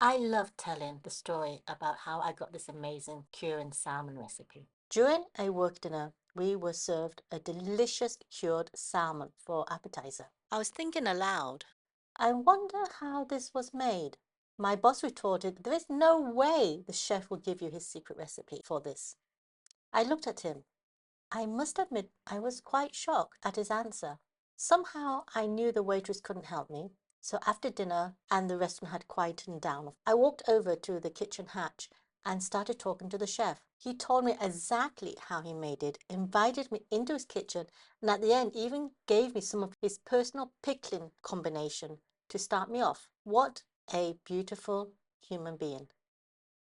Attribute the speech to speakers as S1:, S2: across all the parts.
S1: I love telling the story about how I got this amazing cured salmon recipe. During a work dinner, we were served a delicious cured salmon for appetizer. I was thinking aloud, I wonder how this was made. My boss retorted, there is no way the chef will give you his secret recipe for this. I looked at him. I must admit I was quite shocked at his answer. Somehow I knew the waitress couldn't help me, so after dinner and the restaurant had quietened down, I walked over to the kitchen hatch and started talking to the chef. He told me exactly how he made it, invited me into his kitchen, and at the end even gave me some of his personal pickling combination to start me off. What a beautiful human being.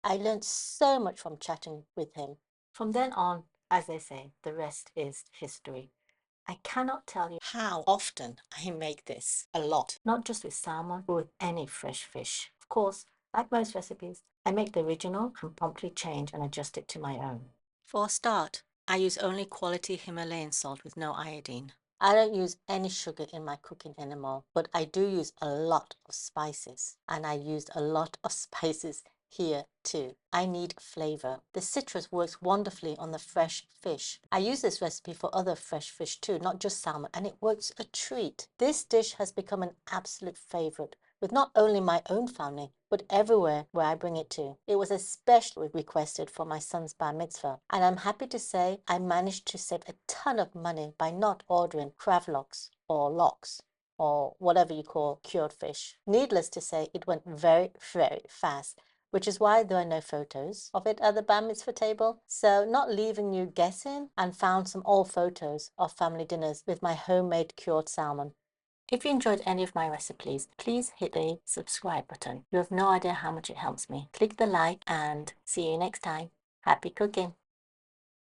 S1: I learned so much from chatting with him. From then on, as they say, the rest is history. I cannot tell you how often I make this. A lot. Not just with salmon, but with any fresh fish. Of course, like most recipes, I make the original and promptly change and adjust it to my own. For a start, I use only quality Himalayan salt with no iodine. I don't use any sugar in my cooking anymore, but I do use a lot of spices, and I used a lot of spices here too. I need flavor. The citrus works wonderfully on the fresh fish. I use this recipe for other fresh fish too, not just salmon, and it works a treat. This dish has become an absolute favorite with not only my own family, but everywhere where I bring it to. It was especially requested for my son's bar mitzvah, and I'm happy to say I managed to save a ton of money by not ordering crab lox or lox or whatever you call cured fish. Needless to say, it went very, very fast, which is why there are no photos of it at the bar mitzvah table. So not leaving you guessing, and found some old photos of family dinners with my homemade cured salmon. If you enjoyed any of my recipes, please hit the subscribe button. You have no idea how much it helps me. Click the like and see you next time. Happy cooking!